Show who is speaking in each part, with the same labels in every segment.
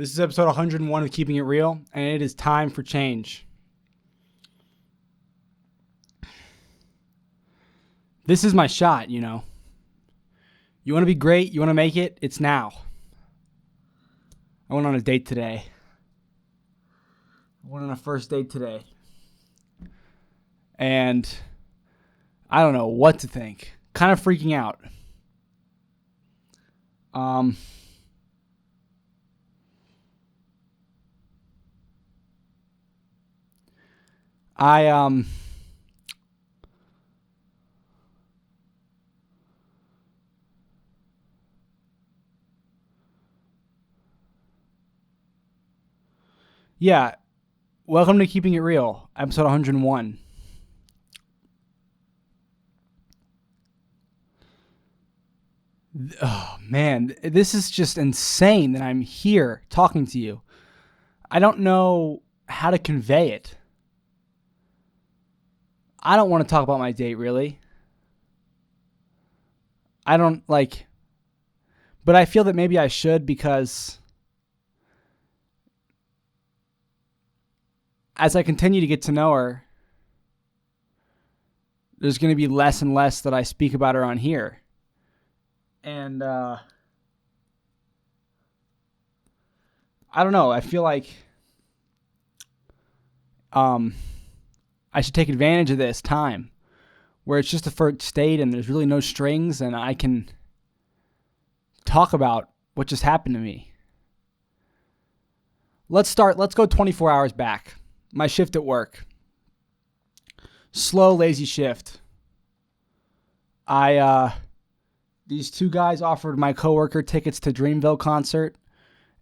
Speaker 1: This is episode 101 of Keeping It Real, and it is time for change. This is my shot, you know. You want to be great, you want to make it, it's now. I went on a date today. I went on a first date today. And I don't know what to think. Kind of freaking out. Yeah, welcome to Keeping It Real, episode 101. Oh, man, this is just insane that I'm here talking to you. I don't know how to convey it. I don't want to talk about my date, really. I don't, but I feel that maybe I should because as I continue to get to know her, there's going to be less and less that I speak about her on here. And I don't know. I feel like I should take advantage of this time where it's just a first date and there's really no strings and I can talk about what just happened to me. Let's go 24 hours back. My shift at work. Slow, lazy shift. These two guys offered my coworker tickets to Dreamville concert,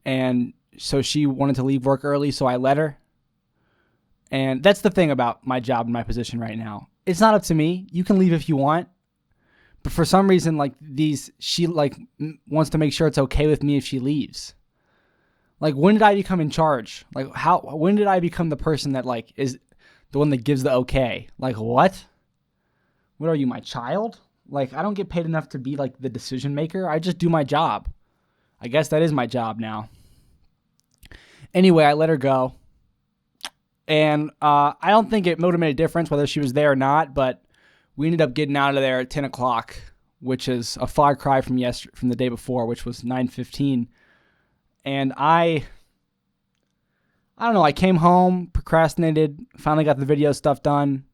Speaker 1: and so she wanted to leave work early, so I let her. And that's the thing about my job and my position right now. It's not up to me. You can leave if you want. But for some reason, she wants to make sure it's okay with me if she leaves. When did I become in charge? When did I become the person that is the one that gives the okay? What? What are you, my child? I don't get paid enough to be the decision maker. I just do my job. I guess that is my job now. Anyway, I let her go. And I don't think it would have made a difference whether she was there or not, but we ended up getting out of there at 10 o'clock, which is a far cry from the day before, which was 9:15. And I don't know, I came home, procrastinated, finally got the video stuff done,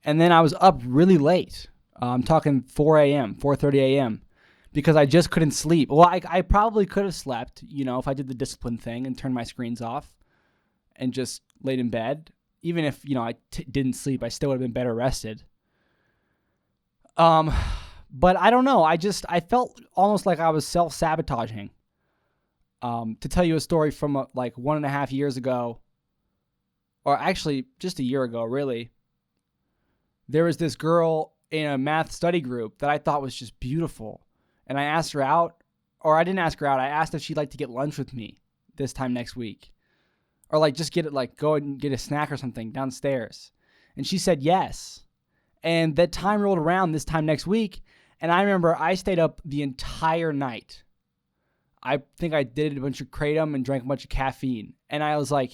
Speaker 1: and then I was up really late. I'm talking 4 a.m., 4:30 a.m., because I just couldn't sleep. Well, I probably could have slept, if I did the discipline thing and turned my screens off and just laid in bed. Even if, I didn't sleep, I still would have been better rested. But I don't know. I felt almost like I was self-sabotaging. To tell you a story from 1.5 years ago, or actually just a year ago, really, there was this girl in a math study group that I thought was just beautiful. And I asked her out, or I didn't ask her out. I asked if she'd like to get lunch with me this time next week. Or just go and get a snack or something downstairs. And she said yes. And that time rolled around this time next week. And I remember I stayed up the entire night. I think I did a bunch of kratom and drank a bunch of caffeine. And I was as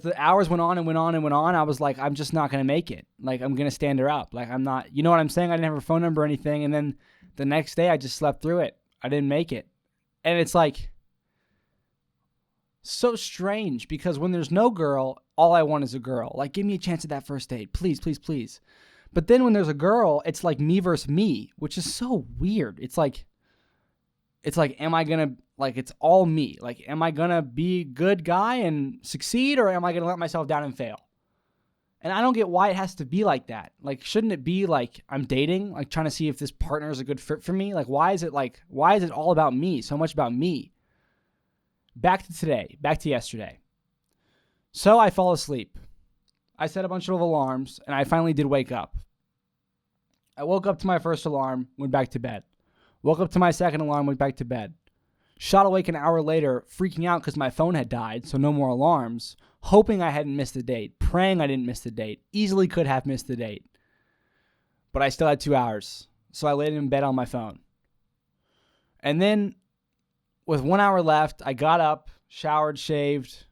Speaker 1: the hours went on and went on and went on, I was I'm just not going to make it. I'm going to stand her up. I'm not, you know what I'm saying? I didn't have her phone number or anything. And then the next day I just slept through it. I didn't make it. And it's so strange because when there's no girl, all I want is a girl. Give me a chance at that first date. Please, please, please. But then when there's a girl, it's me versus me, which is so weird. It's am I going to, it's all me. Am I going to be a good guy and succeed, or am I going to let myself down and fail? And I don't get why it has to be like that. Shouldn't it be I'm dating, trying to see if this partner is a good fit for me? Why is it all about me, so much about me? Back to yesterday. So I fall asleep. I set a bunch of alarms, and I finally did wake up. I woke up to my first alarm, went back to bed. Woke up to my second alarm, went back to bed. Shot awake an hour later, freaking out because my phone had died, so no more alarms. Hoping I hadn't missed the date. Praying I didn't miss the date. Easily could have missed the date. But I still had 2 hours, so I laid in bed on my phone. And then with 1 hour left, I got up, showered, shaved,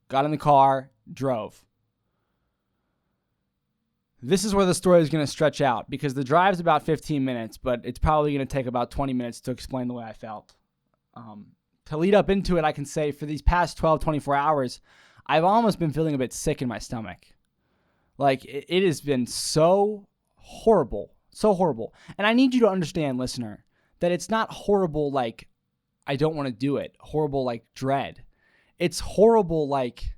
Speaker 1: got in the car, drove. This is where the story is going to stretch out because the drive's about 15 minutes, but it's probably going to take about 20 minutes to explain the way I felt. To lead up into it, I can say for these past 12, 24 hours, I've almost been feeling a bit sick in my stomach. Like, it has been so horrible. So horrible. And I need you to understand, listener, that it's not horrible like I don't want to do it. Horrible like dread. It's horrible like...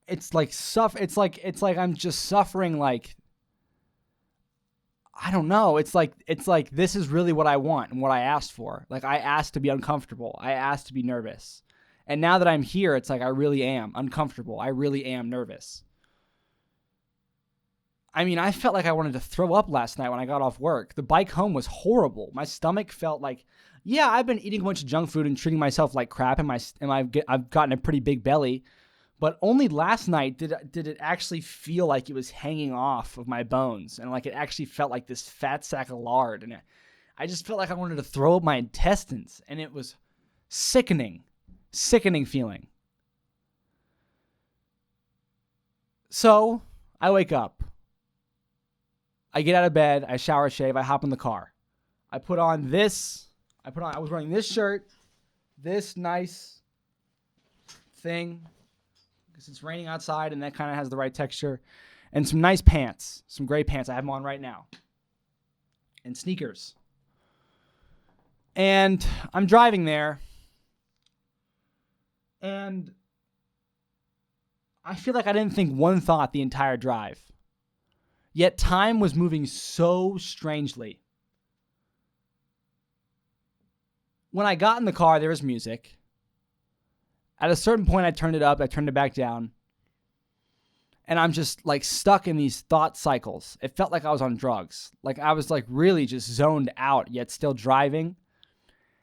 Speaker 1: It's like I'm just suffering like... I don't know. It's like this is really what I want and what I asked for. Like, I asked to be uncomfortable. I asked to be nervous. And now that I'm here, it's like I really am uncomfortable. I really am nervous. I mean, I felt like I wanted to throw up last night when I got off work. The bike home was horrible. My stomach felt like, yeah, I've been eating a bunch of junk food and treating myself like crap, and I've gotten a pretty big belly. But only last night did it actually feel like it was hanging off of my bones, and like it actually felt like this fat sack of lard, and I just felt like I wanted to throw up my intestines, and it was sickening feeling. So I wake up, I get out of bed, I shower, shave, I hop in the car, I was wearing this shirt, this nice thing, because it's raining outside and that kind of has the right texture, and some nice pants, some gray pants. I have them on right now, and sneakers. And I'm driving there, and I feel like I didn't think one thought the entire drive. Yet time was moving so strangely. When I got in the car, there was music. At a certain point, I turned it up, I turned it back down. And I'm just like stuck in these thought cycles. It felt like I was on drugs. Like I was like really just zoned out, yet still driving.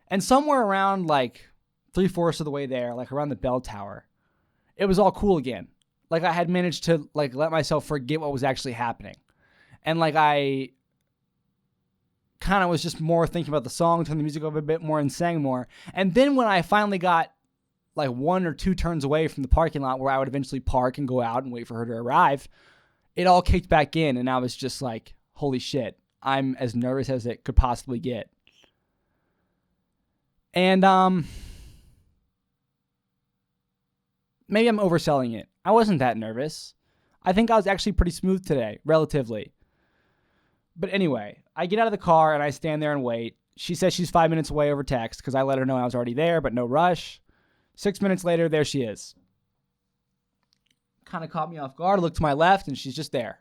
Speaker 1: And somewhere around like 3/4 of the way there, like around the bell tower, it was all cool again. Like I had managed to like let myself forget what was actually happening. And like I kind of was just more thinking about the song, turned the music up a bit more and sang more. And then when I finally got like 1 or 2 turns away from the parking lot where I would eventually park and go out and wait for her to arrive, it all kicked back in, and I was just like, holy shit, I'm as nervous as it could possibly get. And maybe I'm overselling it. I wasn't that nervous. I think I was actually pretty smooth today, relatively. But anyway, I get out of the car and I stand there and wait. She says she's 5 minutes away over text because I let her know I was already there, but no rush. 6 minutes later, there she is. Kind of caught me off guard. I looked to my left, and she's just there.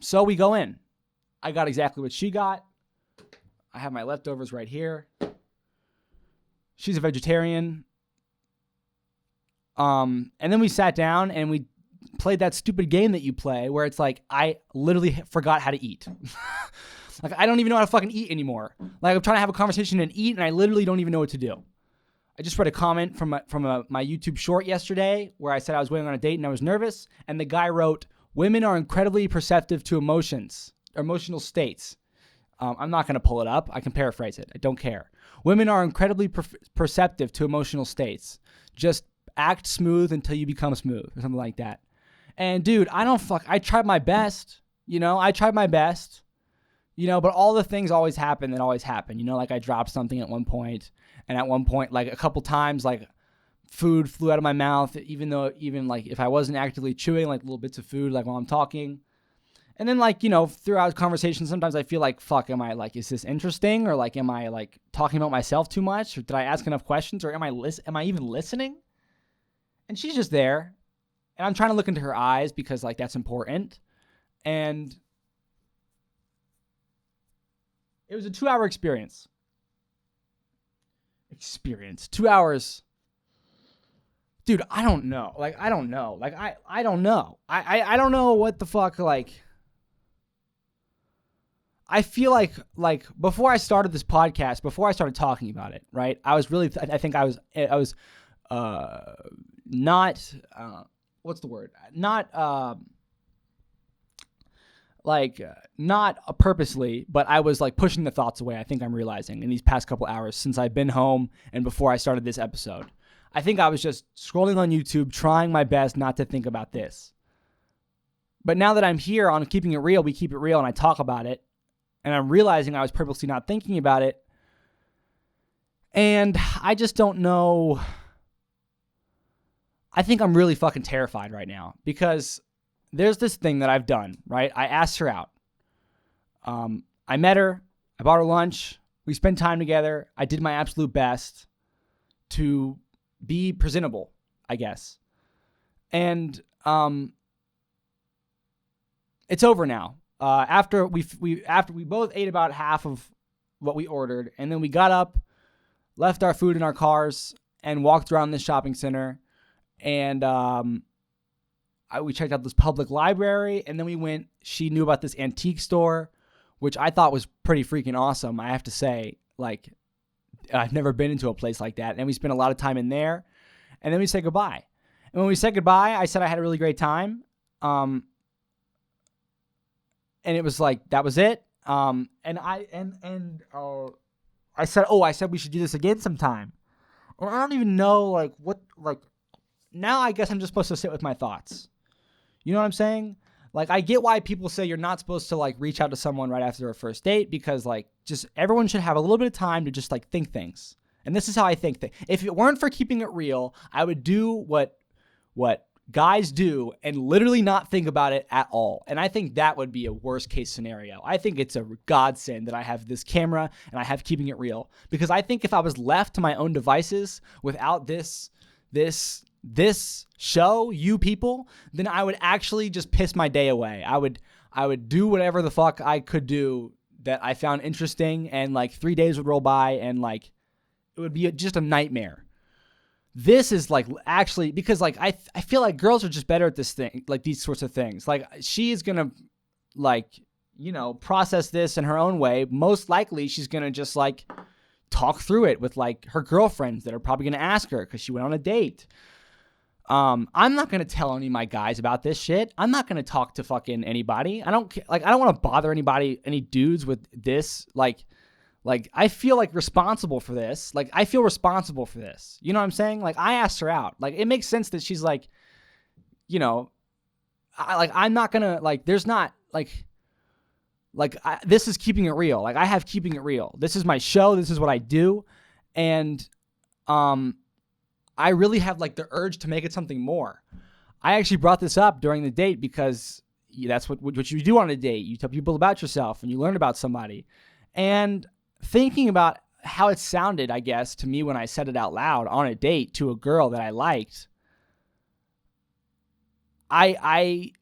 Speaker 1: So we go in. I got exactly what she got. I have my leftovers right here. She's a vegetarian. And then we sat down, and we played that stupid game that you play where it's like, I literally forgot how to eat. Like, I don't even know how to fucking eat anymore. Like, I'm trying to have a conversation and eat, and I literally don't even know what to do. I just read a comment from my YouTube short yesterday where I said I was waiting on a date and I was nervous, and the guy wrote, "Women are incredibly perceptive to emotional states." I'm not going to pull it up. I can paraphrase it. I don't care. Women are incredibly perceptive to emotional states. Just act smooth until you become smooth, or something like that. And dude, I tried my best. But all the things always happen that always happen. Like I dropped something at one point, and at one point, like a couple times, like food flew out of my mouth, even like if I wasn't actively chewing, like little bits of food, like while I'm talking. And then like, throughout conversations, sometimes I feel like, fuck, am I like, is this interesting? Or like, am I like talking about myself too much? Or did I ask enough questions? Or am I even listening? And she's just there. And I'm trying to look into her eyes because like that's important. And it was a 2-hour experience. 2 hours. Dude, I don't know. Like, I don't know. Like, I don't know. I don't know what the fuck, like... I feel like before I started this podcast, before I started talking about it, right? I was really, I think I was not, what's the word? Not Like, not purposely, but I was like pushing the thoughts away. I think I'm realizing in these past couple hours since I've been home and before I started this episode. I think I was just scrolling on YouTube, trying my best not to think about this. But now that I'm here on Keeping It Real, we keep it real and I talk about it, and I'm realizing I was purposely not thinking about it. And I just don't know. I think I'm really fucking terrified right now because there's this thing that I've done, right? I asked her out. I met her. I bought her lunch. We spent time together. I did my absolute best to be presentable, I guess. And it's over now. After we both ate about half of what we ordered, and then we got up, left our food in our cars, and walked around this shopping center. And we checked out this public library, and then we went. She knew about this antique store, which I thought was pretty freaking awesome. I have to say, like, I've never been into a place like that. And we spent a lot of time in there, and then we said goodbye. And when we said goodbye, I said I had a really great time. And it was like, that was it. I said we should do this again sometime. Or I don't even know, now I guess I'm just supposed to sit with my thoughts. You know what I'm saying? Like, I get why people say you're not supposed to, like, reach out to someone right after a first date because, like, just everyone should have a little bit of time to just, like, think things. And this is how I think things. If it weren't for Keeping It Real, I would do what guys do and literally not think about it at all. And I think that would be a worst case scenario. I think it's a godsend that I have this camera and I have Keeping It Real. Because I think if I was left to my own devices without this show, you people, then I would actually just piss my day away. I would do whatever the fuck I could do that I found interesting, and like 3 days would roll by and like it would be just a nightmare. This is like actually because like I feel like girls are just better at this thing, like these sorts of things. Like she is gonna like, you know, process this in her own way. Most likely she's gonna just like talk through it with like her girlfriends that are probably gonna ask her because she went on a date. I'm not going to tell any of my guys about this shit. I'm not going to talk to fucking anybody. I don't want to bother any dudes with this. Like I feel like responsible for this. Like I feel responsible for this. You know what I'm saying? Like I asked her out. Like it makes sense that she's like, you know, I'm not going to like, there's not this is Keeping It Real. Like I have Keeping It Real. This is my show. This is what I do. And, I really have like the urge to make it something more. I actually brought this up during the date because that's what you do on a date. You tell people about yourself and you learn about somebody. And thinking about how it sounded, I guess, to me when I said it out loud on a date to a girl that I liked, I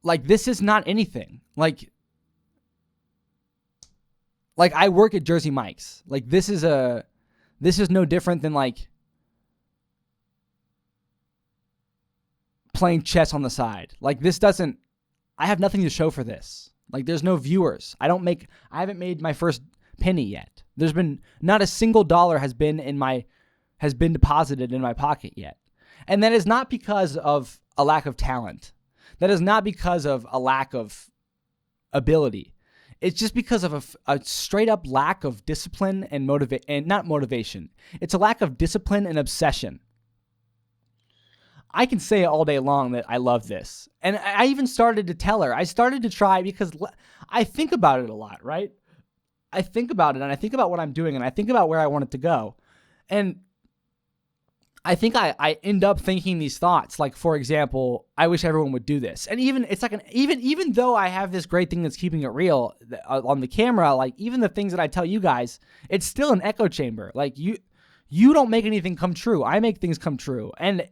Speaker 1: like this is not anything. Like I work at Jersey Mike's. Like this is no different than like playing chess on the side. Like I have nothing to show for this. Like there's no viewers. I haven't made my first penny yet. There's been not a single dollar has been deposited in my pocket yet. And that is not because of a lack of talent. That is not because of a lack of ability. It's just because of a straight up lack of discipline and not motivation. It's a lack of discipline and obsession. I can say all day long that I love this. And I even started to tell her. I started to try because I think about it a lot, right? I think about it and I think about what I'm doing and I think about where I want it to go. And I think I end up thinking these thoughts. Like, for example, I wish everyone would do this. And even it's like even though I have this great thing that's Keeping It Real on the camera, like even the things that I tell you guys, it's still an echo chamber. Like you don't make anything come true. I make things come true. And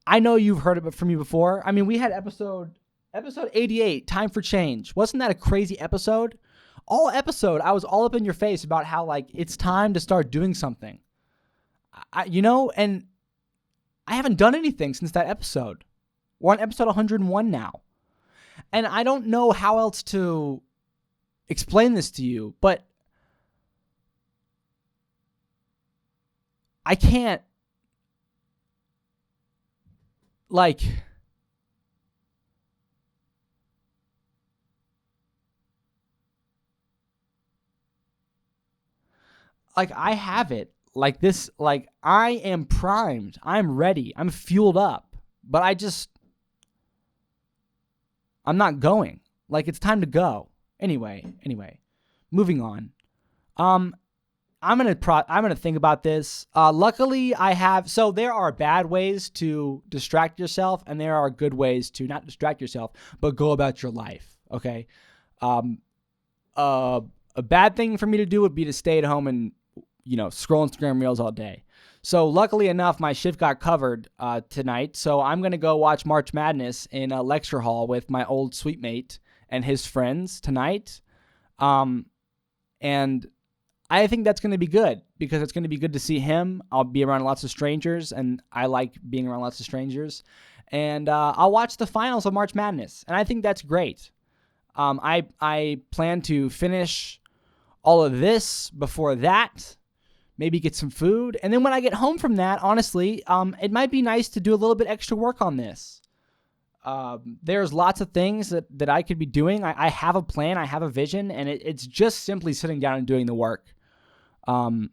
Speaker 1: I know you've heard it from me before. I mean, we had episode 88, Time for Change. Wasn't that a crazy episode? All episode, I was all up in your face about how like it's time to start doing something. And I haven't done anything since that episode. We're on episode 101 now. And I don't know how else to explain this to you, but I can't, like, like I have it. Like this, like I am primed. I'm ready. I'm fueled up. But I'm not going. Like it's time to go. Anyway, moving on. I'm gonna think about this. Luckily, so there are bad ways to distract yourself, and there are good ways to not distract yourself, but go about your life. Okay. A bad thing for me to do would be to stay at home and scroll Instagram Reels all day. So luckily enough, my shift got covered tonight. So I'm gonna go watch March Madness in a lecture hall with my old suite mate and his friends tonight. And I think that's going to be good because it's going to be good to see him. I'll be around lots of strangers, and I like being around lots of strangers. And I'll watch the finals of March Madness, and I think that's great. I plan to finish all of this before that, maybe get some food. And then when I get home from that, honestly, it might be nice to do a little bit extra work on this. There's lots of things that I could be doing. I have a plan, I have a vision, and it's just simply sitting down and doing the work. And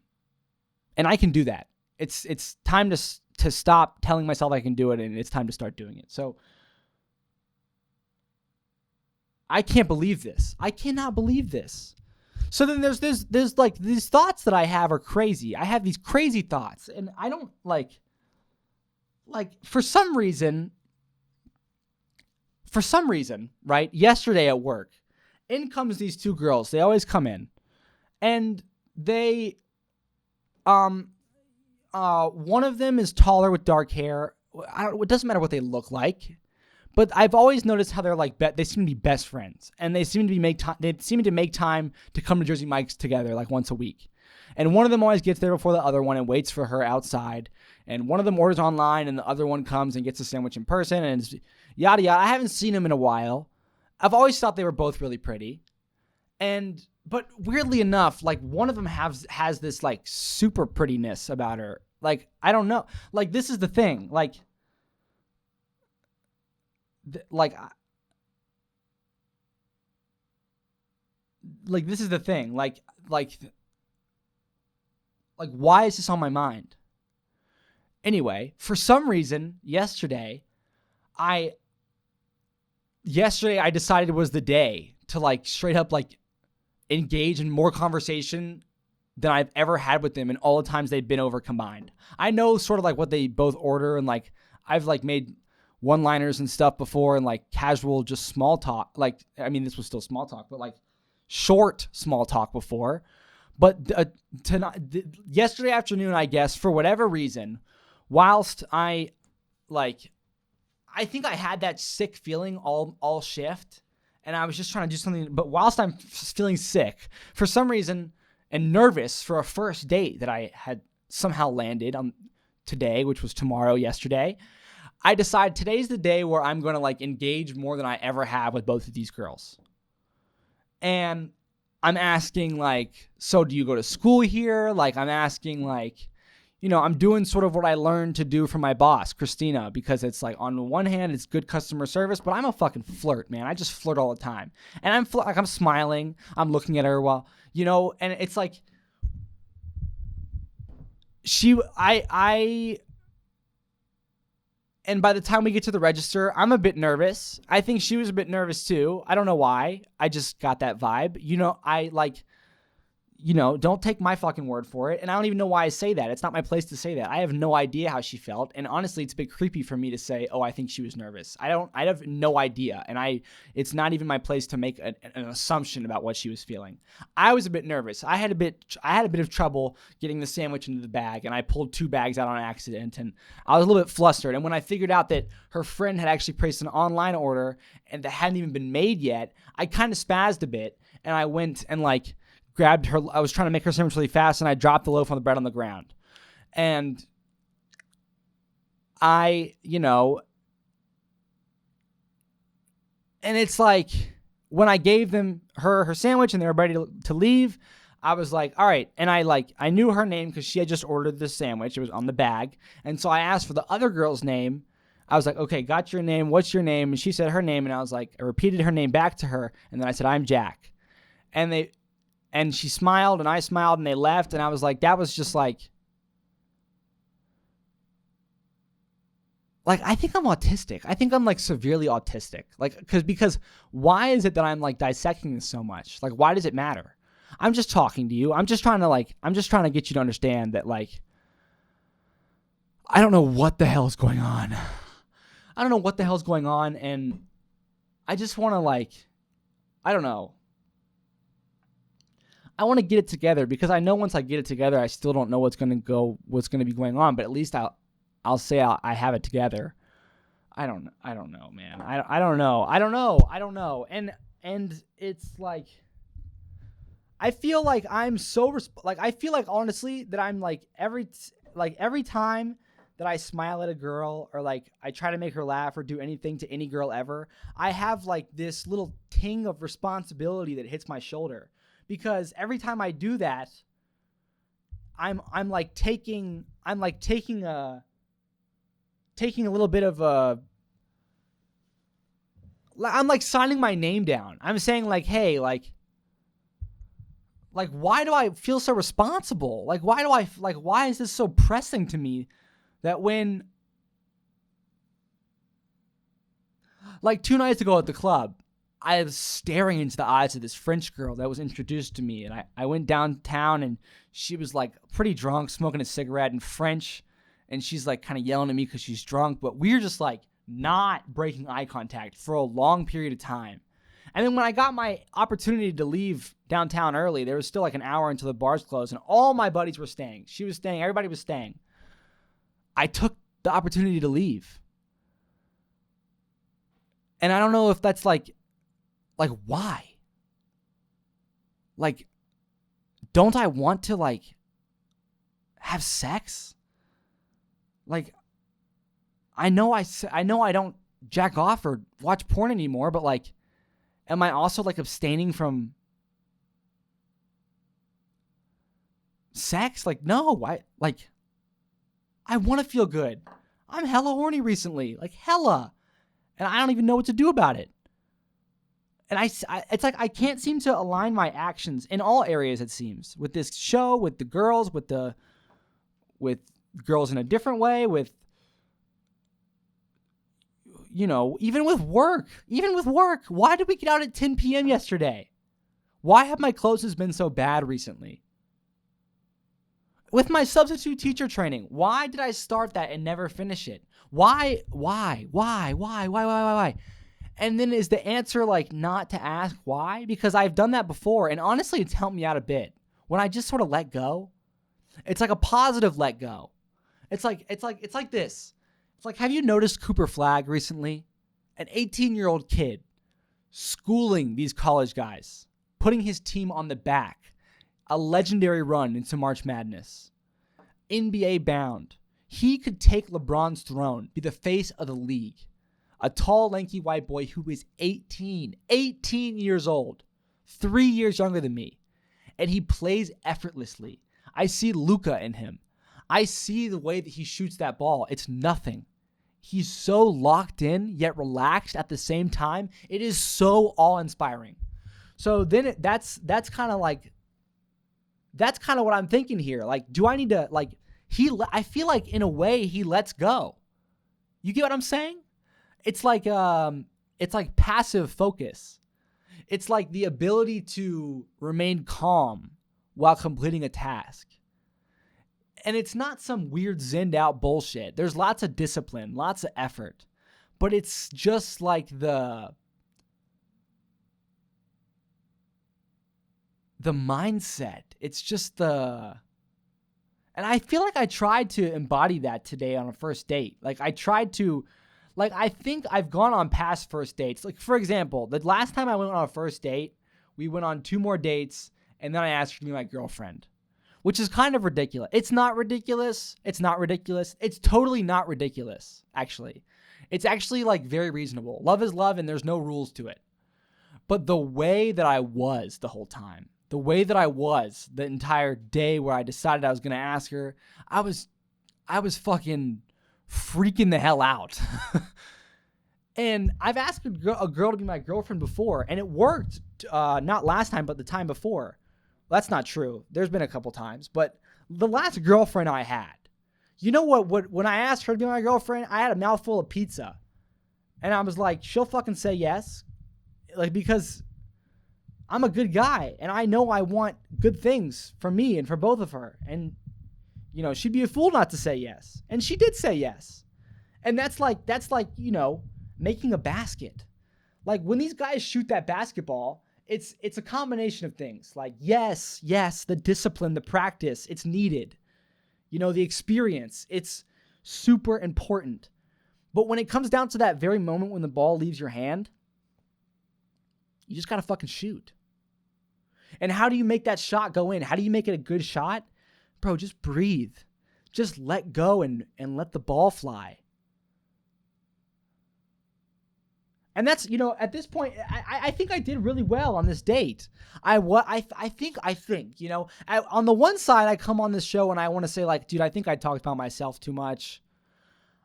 Speaker 1: I can do that. It's time to stop telling myself I can do it, and it's time to start doing it. So I can't believe this. I cannot believe this. So then there's like these thoughts that I have are crazy. I have these crazy thoughts, and I don't like for some reason, right? Yesterday at work, in comes these two girls. They always come in, and they, one of them is taller with dark hair. It doesn't matter what they look like, but I've always noticed how they're like, they seem to be best friends, and they seem to make time to come to Jersey Mike's together like once a week. And one of them always gets there before the other one and waits for her outside. And one of them orders online, and the other one comes and gets a sandwich in person, and it's yada yada. I haven't seen them in a while. I've always thought they were both really pretty, but weirdly enough, like one of them has this like super prettiness about her. Like I don't know. Like this is the thing. Like this is the thing. Like why is this on my mind? Anyway, for some reason, yesterday I decided it was the day to like straight up like engage in more conversation than I've ever had with them in all the times they've been over combined. I know sort of like what they both order, and like I've like made one-liners and stuff before, and like casual just small talk. Like, I mean, this was still small talk, but like short small talk before. But yesterday afternoon, I guess, for whatever reason, whilst I think I had that sick feeling all shift, and I was just trying to do something. But whilst I'm feeling sick, for some reason, and nervous for a first date that I had somehow landed on today, which was yesterday, I decided today's the day where I'm going to like engage more than I ever have with both of these girls. And I'm asking like, so do you go to school here? Like I'm asking like, I'm doing sort of what I learned to do from my boss, Christina, because it's like on the one hand, it's good customer service, but I'm a fucking flirt, man. I just flirt all the time. And I'm smiling. I'm looking at her while, and it's like and by the time we get to the register, I'm a bit nervous. I think she was a bit nervous too. I don't know why. I just got that vibe. Don't take my fucking word for it. And I don't even know why I say that. It's not my place to say that. I have no idea how she felt. And honestly, it's a bit creepy for me to say, oh, I think she was nervous. I have no idea. And it's not even my place to make an assumption about what she was feeling. I was a bit nervous. I had a bit of trouble getting the sandwich into the bag, and I pulled 2 bags out on accident, and I was a little bit flustered. And when I figured out that her friend had actually placed an online order and that hadn't even been made yet, I kind of spazzed a bit, and I went and like grabbed her. I was trying to make her sandwich really fast, and I dropped the loaf on the bread on the ground. And and it's like when I gave them her sandwich and they were ready to leave, I was like, all right. And I knew her name because she had just ordered the sandwich. It was on the bag. And so I asked for the other girl's name. I was like, okay, got your name. What's your name? And she said her name. And I was like, I repeated her name back to her. And then I said, I'm Jack. And And she smiled and I smiled and they left. And I was like, that was just like I think I'm autistic. I think I'm like severely autistic. Like, because why is it that I'm like dissecting this so much? Like, why does it matter? I'm just talking to you. I'm just trying to get you to understand that like, I don't know what the hell is going on. I don't know what the hell's going on. And I just want to like, I don't know. I want to get it together because I know once I get it together, I still don't know what's going to be going on, but at least I'll say I have it together. I don't know, man. I don't know. And it's like, I feel like I'm so, I feel like honestly that I'm like every time that I smile at a girl or like I try to make her laugh or do anything to any girl ever, I have like this little ting of responsibility that hits my shoulder because every time I do that, I'm taking a little bit of I'm like signing my name down. I'm saying like, hey, like why do I feel so responsible? Like why is this so pressing to me that when like 2 nights ago at the club, I was staring into the eyes of this French girl that was introduced to me, and I went downtown and she was like pretty drunk, smoking a cigarette in French. And she's like kind of yelling at me because she's drunk, but we're just like not breaking eye contact for a long period of time. And then when I got my opportunity to leave downtown early, there was still like an hour until the bars closed and all my buddies were staying. She was staying. Everybody was staying. I took the opportunity to leave. And I don't know if that's like why? Like, don't I want to like have sex? Like, I know I don't jack off or watch porn anymore, but like, am I also like abstaining from sex? Like, no, I want to feel good. I'm hella horny recently, like hella, and I don't even know what to do about it. And it's like I can't seem to align my actions in all areas. It seems with this show, with the girls, with girls in a different way, with, you know, even with work. Why did we get out at 10 p.m. yesterday? Why have my clothes been so bad recently? With my substitute teacher training, why did I start that and never finish it? Why? And then is the answer like not to ask why? Because I've done that before, and honestly, it's helped me out a bit. When I just sort of let go, it's like a positive let go. It's like this. It's like, have you noticed Cooper Flagg recently? An 18-year-old kid schooling these college guys, putting his team on the back, a legendary run into March Madness. NBA bound. He could take LeBron's throne, be the face of the league. A tall, lanky white boy who is 18 years old, 3 years younger than me. And he plays effortlessly. I see Luka in him. I see the way that he shoots that ball. It's nothing. He's so locked in, yet relaxed at the same time. It is so awe-inspiring. So then that's kind of what I'm thinking here. Like, do I need to, like, I feel like in a way he lets go. You get what I'm saying? It's like passive focus. It's like the ability to remain calm while completing a task. And it's not some weird zenned out bullshit. There's lots of discipline, lots of effort. But it's just like the mindset. It's just and I feel like I tried to embody that today on a first date. Like I think I've gone on past first dates. Like for example, the last time I went on a first date, we went on 2 more dates and then I asked her to be my girlfriend. Which is kind of ridiculous. It's not ridiculous. It's totally not ridiculous, actually. It's actually like very reasonable. Love is love and there's no rules to it. But the way that I was the whole time, the way that I was the entire day where I decided I was going to ask her, I was fucking freaking the hell out. And I've asked a girl to be my girlfriend before and it worked. Not last time, but the time before. That's not true. There's been a couple times, but the last girlfriend I had, you know what, when I asked her to be my girlfriend, I had a mouthful of pizza. And I was like, she'll fucking say yes. Like, because I'm a good guy and I know I want good things for me and for both of her. And, you know, she'd be a fool not to say yes. And she did say yes. And that's like, you know, making a basket. Like when these guys shoot that basketball, it's a combination of things. Like, yes, the discipline, the practice, it's needed. You know, the experience, it's super important. But when it comes down to that very moment when the ball leaves your hand, you just got to fucking shoot. And how do you make that shot go in? How do you make it a good shot? Bro, just breathe. Just let go and let the ball fly. And that's, you know, at this point, I think I did really well on this date. I think, you know, on the one side, I come on this show and I want to say, like, dude, I think I talked about myself too much.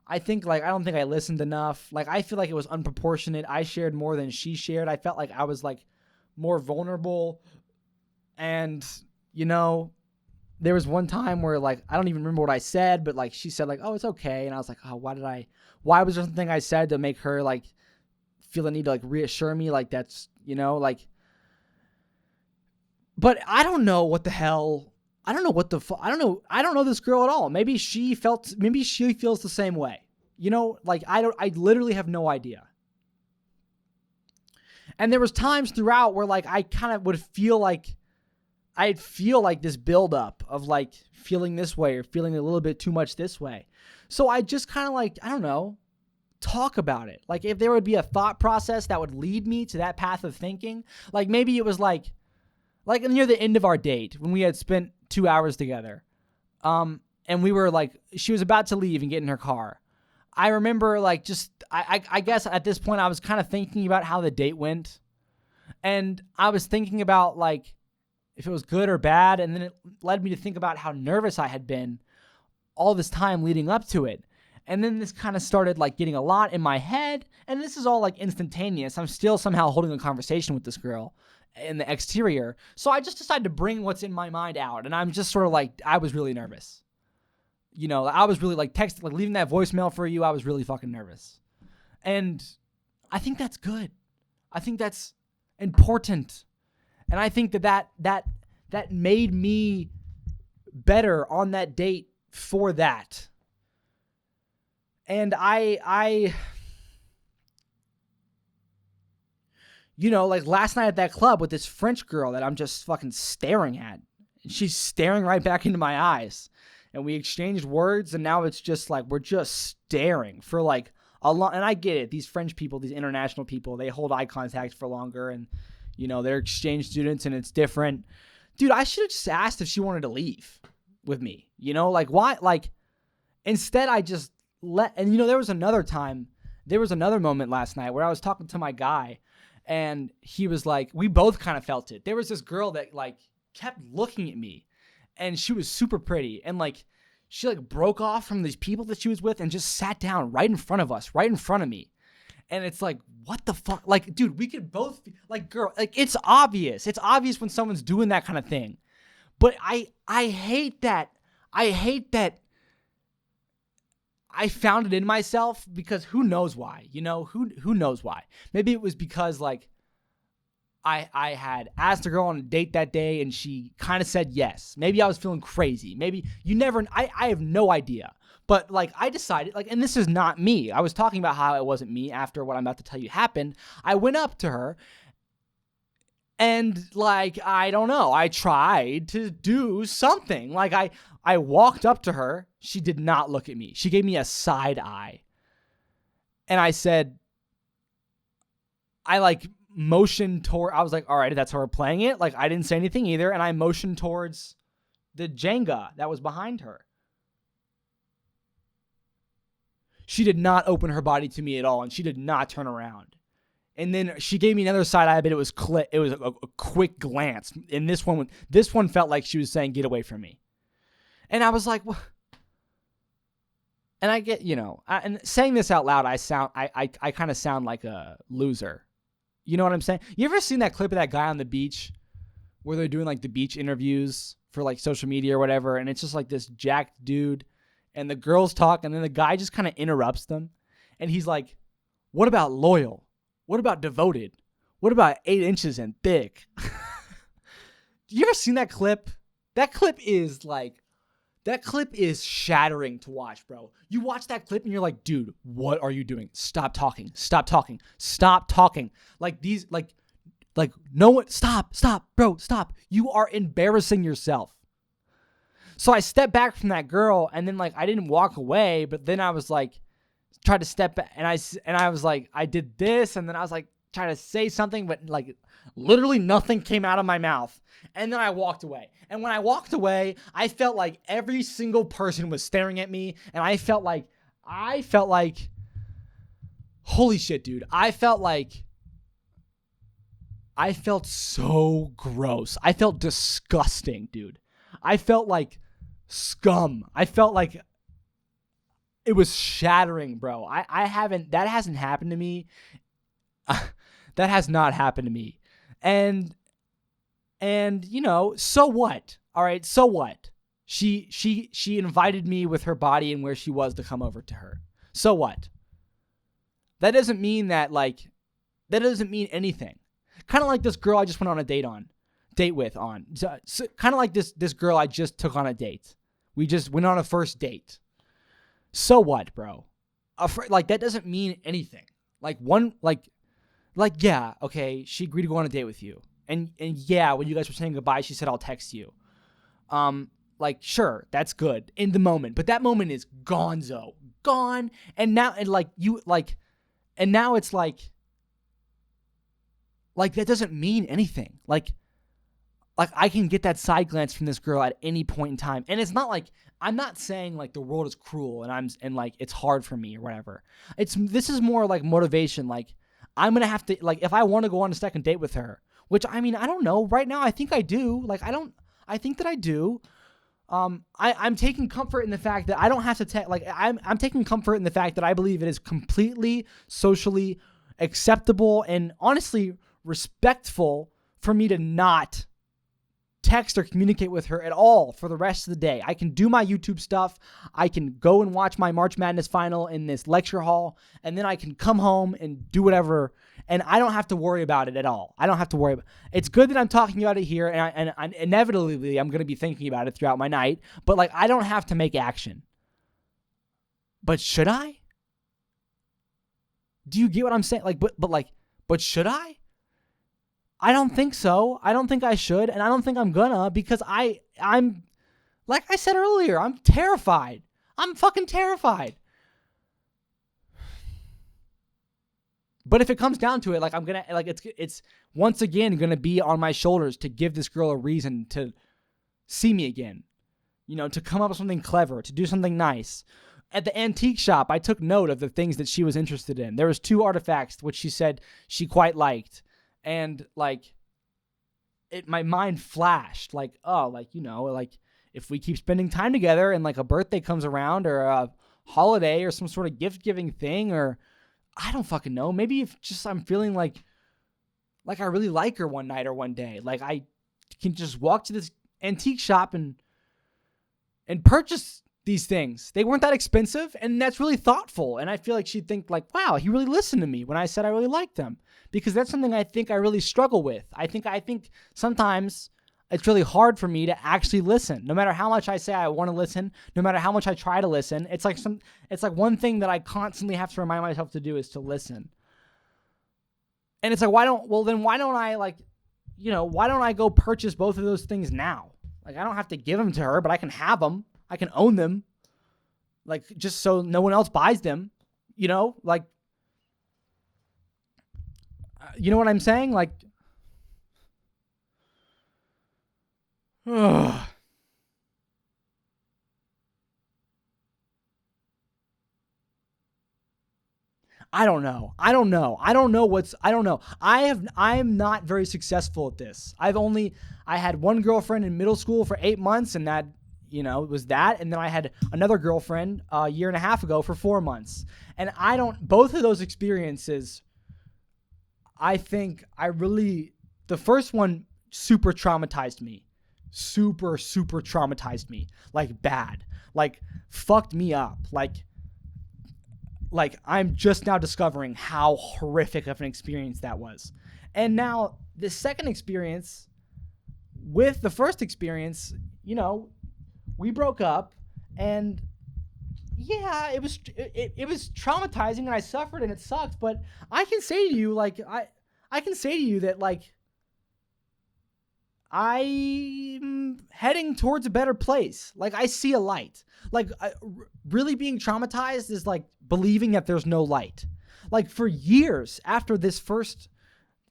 Speaker 1: I think, like, I don't think I listened enough. Like, I feel like it was unproportionate. I shared more than she shared. I felt like I was, like, more vulnerable. And, you know, there was one time where, like, I don't even remember what I said, but, like, she said, like, oh, it's okay. And I was like, oh, why was there something I said to make her, like, feel the need to, like, reassure me? Like, that's, you know, like, but I don't know what the hell. I don't know this girl at all. Maybe she feels the same way. You know, like, I literally have no idea. And there was times throughout where, like, I kind of would feel like, I'd feel like this buildup of, like, feeling this way or feeling a little bit too much this way. So I just kind of, like, I don't know, talk about it. Like, if there would be a thought process that would lead me to that path of thinking, like, maybe it was like near the end of our date when we had spent 2 hours together. And we were like, she was about to leave and get in her car. I remember, like, just, I guess at this point I was kind of thinking about how the date went. And I was thinking about, like, if it was good or bad. And then it led me to think about how nervous I had been all this time leading up to it. And then this kind of started, like, getting a lot in my head. And this is all, like, instantaneous. I'm still somehow holding a conversation with this girl in the exterior. So I just decided to bring what's in my mind out. And I'm just sort of like, I was really nervous. You know, I was really, like, texting, like, leaving that voicemail for you. I was really fucking nervous. And I think that's good. I think that's important. And I think that made me better on that date for that. And I you know, like, last night at that club with this French girl that I'm just fucking staring at. She's staring right back into my eyes. And we exchanged words, and now it's just like we're just staring for, like, a long. And I get it. These French people, these international people, they hold eye contact for longer, and, you know, they're exchange students, and it's different. Dude, I should have just asked if she wanted to leave with me. You know, like, why? Like, instead I just and, you know, there was another moment last night where I was talking to my guy, and he was like, we both kind of felt it. There was this girl that, like, kept looking at me, and she was super pretty, and, like, she, like, broke off from these people that she was with and just sat down right in front of us, right in front of me. And it's like, what the fuck? Like, dude, we could both, like, girl, like, it's obvious. It's obvious when someone's doing that kind of thing. But I hate that. I hate that I found it in myself, because who knows why, you know, who knows why? Maybe it was because, like, I had asked a girl on a date that day and she kind of said yes. Maybe I was feeling crazy. Maybe I have no idea. But, like, I decided, like, and this is not me. I was talking about how it wasn't me after what I'm about to tell you happened. I went up to her and, like, I don't know. I tried to do something. Like, I walked up to her. She did not look at me. She gave me a side eye. And I said, I, like, motioned toward, I was like, all right, that's how we're playing it. Like, I didn't say anything either. And I motioned towards the Jenga that was behind her. She did not open her body to me at all. And she did not turn around. And then she gave me another side eye, but it was a quick glance. And this one felt like she was saying, get away from me. And I was like, well, and I get, you know, and saying this out loud, I kind of sound like a loser. You know what I'm saying? You ever seen that clip of that guy on the beach where they're doing like the beach interviews for like social media or whatever, and it's just like this jacked dude, and the girls talk, and then the guy just kind of interrupts them, and he's like, "What about loyal? What about devoted? What about 8 inches and thick?" You ever seen that clip? That clip is shattering to watch, bro. You watch that clip and you're like, dude, what are you doing? Stop talking. Stop talking. Stop talking. Like these, like no one, stop, bro, stop. You are embarrassing yourself. So I stepped back from that girl, and then like I didn't walk away, but then I was like, tried to step back, and I was like, I did this, and then I was like, trying to say something, but like literally nothing came out of my mouth. And then I walked away. And when I walked away, I felt like every single person was staring at me, and I felt like, holy shit, dude. I felt so gross. I felt disgusting, dude. I felt like scum. I felt like it was shattering, bro. That hasn't happened to me. That has not happened to me. And you know, so what? All right, so what? She invited me with her body and where she was to come over to her. So what? That doesn't mean anything. Kind of like this girl I just went on a date with. So kind of like this girl I just took on a date. We just went on a first date. So what, bro? Like that doesn't mean anything. Like yeah, okay, she agreed to go on a date with you. And yeah, when you guys were saying goodbye, she said, I'll text you. Like, sure, that's good in the moment. But that moment is gonzo. Gone. And now, and now it's like that doesn't mean anything. Like I can get that side glance from this girl at any point in time. And it's not like, I'm not saying like the world is cruel and like it's hard for me or whatever. This is more like motivation. Like, I'm going to have to, like, if I want to go on a second date with her, which, I mean, I don't know. Right now, I think I do. Like, I think that I do. I'm taking comfort in the fact that I don't have to, I'm taking comfort in the fact that I believe it is completely socially acceptable and honestly respectful for me to not text or communicate with her at all for the rest of the day. I can do my YouTube stuff. I can go and watch my March Madness final in this lecture hall, and then I can come home and do whatever, and I don't have to worry about it at all. I don't have to worry about it. It's good that I'm talking about it here, and inevitably I'm going to be thinking about it throughout my night, but like I don't have to make action. But should I? Do you get what I'm saying? Like, but should I? I don't think so. I don't think I should, and I don't think I'm gonna, because I'm like I said earlier, I'm terrified. I'm fucking terrified. But if it comes down to it, like I'm gonna, like it's once again gonna be on my shoulders to give this girl a reason to see me again. You know, to come up with something clever, to do something nice. At the antique shop, I took note of the things that she was interested in. There was 2 artifacts which she said she quite liked. And like, my mind flashed like, oh, like, you know, like if we keep spending time together and like a birthday comes around or a holiday or some sort of gift giving thing, or I don't fucking know. Maybe if just I'm feeling like I really like her one night or one day, like I can just walk to this antique shop and purchase these things. They weren't that expensive, and that's really thoughtful. And I feel like she'd think like, wow, he really listened to me when I said I really liked them. Because that's something I think I really struggle with. I think sometimes it's really hard for me to actually listen. No matter how much I say I want to listen, no matter how much I try to listen, it's like one thing that I constantly have to remind myself to do is to listen. And it's like, why don't I go purchase both of those things now? Like, I don't have to give them to her, but I can have them. I can own them. Like, just so no one else buys them, you know, like, you know what I'm saying? Like, ugh. I don't know. I don't know. I am not very successful at this. I had one girlfriend in middle school for 8 months, and that, you know, it was that. And then I had another girlfriend a year and a half ago for 4 months. And both of those experiences, I think the first one super traumatized me. Super, super traumatized me. Like, bad. Like, fucked me up. Like I'm just now discovering how horrific of an experience that was. And now the second experience with the first experience, you know, we broke up, and yeah, it was traumatizing, and I suffered, and it sucked. But I can say to you, like, I can say to you that, like, I'm heading towards a better place. Like, I see a light. Like, really being traumatized is like believing that there's no light. Like, for years after this first,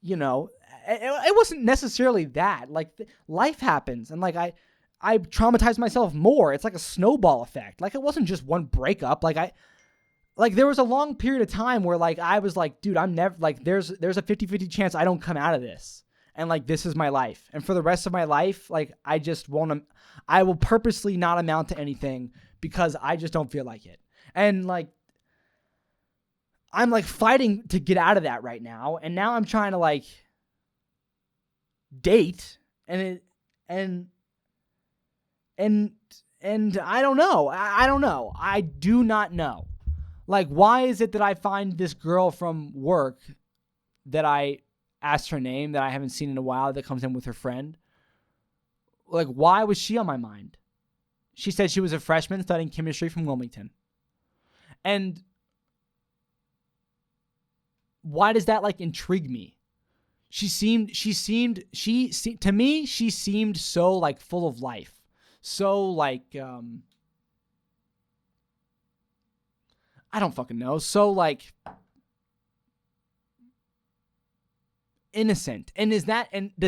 Speaker 1: you know, it wasn't necessarily that. Like, life happens, and like I traumatized myself more. It's like a snowball effect. Like, it wasn't just one breakup. Like there was a long period of time where, like, I was like, dude, I'm never, like, there's a 50-50 chance I don't come out of this. And, like, this is my life. And for the rest of my life, like, I will purposely not amount to anything because I just don't feel like it. And, like, I'm, like, fighting to get out of that right now. And now I'm trying to, like, date. And I don't know. I don't know. I do not know. Like, why is it that I find this girl from work that I asked her name, that I haven't seen in a while, that comes in with her friend? Like, why was she on my mind? She said she was a freshman studying chemistry from Wilmington. And why does that, like, intrigue me? To me, she seemed so, like, full of life. So, like, I don't fucking know. So, like, innocent. And does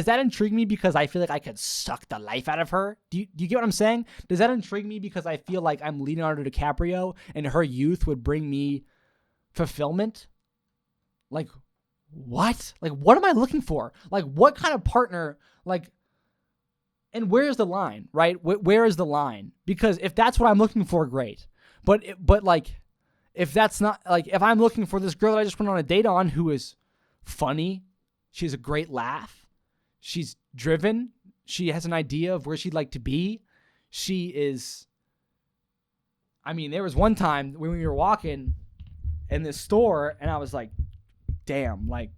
Speaker 1: that intrigue me because I feel like I could suck the life out of her? Do you get what I'm saying? Does that intrigue me because I feel like I'm Leonardo DiCaprio and her youth would bring me fulfillment? Like, what? Like, what am I looking for? Like, what kind of partner? Like, and where's the line, right? Where is the line? Because if that's what I'm looking for, great. But like, if that's not, like, if I'm looking for this girl that I just went on a date on who is funny, she has a great laugh, she's driven, she has an idea of where she'd like to be, she is, I mean, there was one time when we were walking in this store and I was like, damn, like,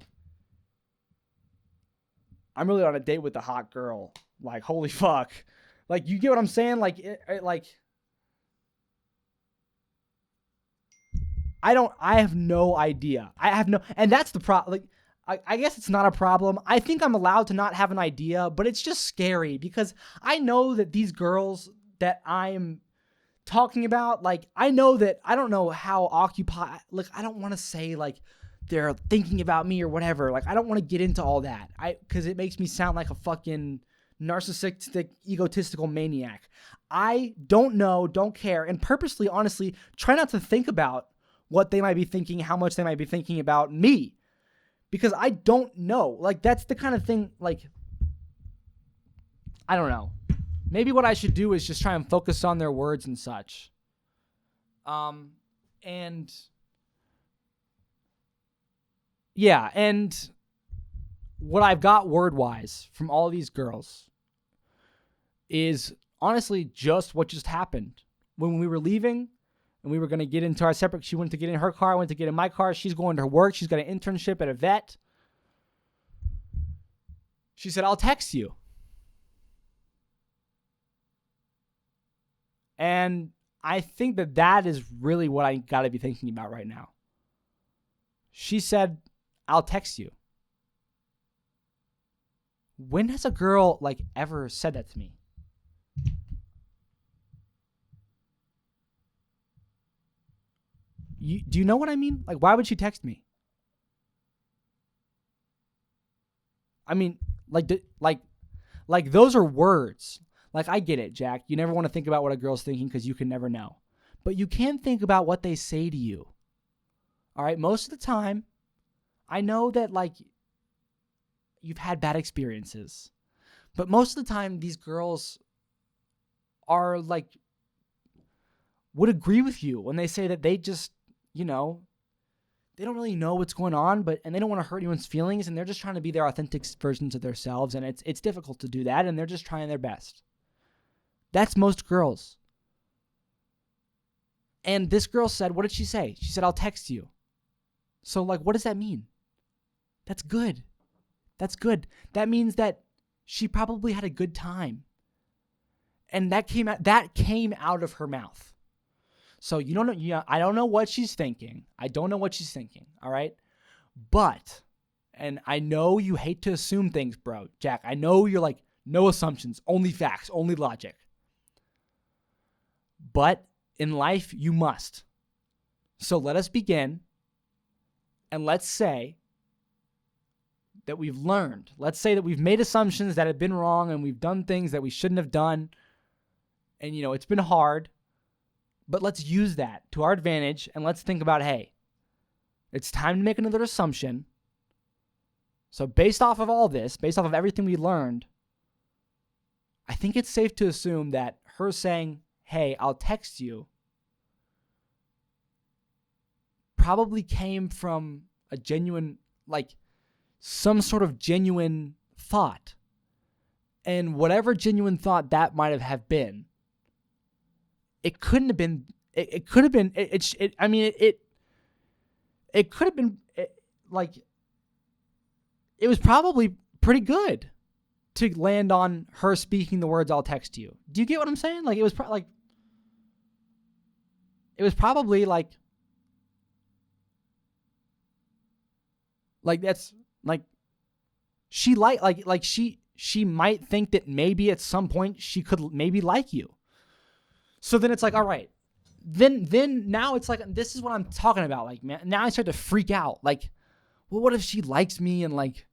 Speaker 1: I'm really on a date with a hot girl. Like, holy fuck. Like, you get what I'm saying? Like, I have no idea. And that's the problem. Like, I guess it's not a problem. I think I'm allowed to not have an idea, but it's just scary because I know that these girls that I'm talking about, like, I know that I don't know how occupied, like, I don't want to say, like, they're thinking about me or whatever. Like, I don't want to get into all that. Because it makes me sound like a fucking narcissistic, egotistical maniac. I don't know, don't care, and purposely, honestly, try not to think about what they might be thinking, how much they might be thinking about me. Because I don't know. Like, that's the kind of thing, like, I don't know. Maybe what I should do is just try and focus on their words and such. And yeah, and what I've got word-wise from all these girls is honestly just what just happened. When we were leaving and we were going to get into our separate, she went to get in her car, I went to get in my car. She's going to her work. She's got an internship at a vet. She said, I'll text you. And I think that is really what I got to be thinking about right now. She said, I'll text you. When has a girl, like, ever said that to me? Do you know what I mean? Like, why would she text me? I mean, like those are words. Like, I get it, Jack. You never want to think about what a girl's thinking because you can never know. But you can think about what they say to you. All right? Most of the time, I know that, like, you've had bad experiences. But most of the time, these girls are, like, would agree with you when they say that they just, you know, they don't really know what's going on, and they don't want to hurt anyone's feelings, and they're just trying to be their authentic versions of themselves, and it's difficult to do that, and they're just trying their best. That's most girls. And this girl said, what did she say? She said, I'll text you. So, like, what does that mean? That's good. That's good. That means that she probably had a good time. And that came out of her mouth. So you don't know. Yeah, I don't know what she's thinking. All right. But, and I know you hate to assume things, bro. Jack, I know you're like, no assumptions, only facts, only logic. But in life, you must. So let us begin. And let's say that we've learned. Let's say that we've made assumptions that have been wrong and we've done things that we shouldn't have done. And, it's been hard. But let's use that to our advantage and let's think about, hey, it's time to make another assumption. So based off of all this, based off of everything we learned, I think it's safe to assume that her saying, hey, I'll text you, probably came from a genuine, like some sort of genuine thought. And whatever genuine thought that might have been, it couldn't have been. It could have been. I mean, it could have been like. It was probably pretty good to land on her speaking the words "I'll text you." Do you get what I'm saying? Like it was probably like that's like she she might think that maybe at some point she could maybe like you. So then it's like, all right, then now it's like, this is what I'm talking about. Like, man, now I start to freak out. Like, well, what if she likes me and like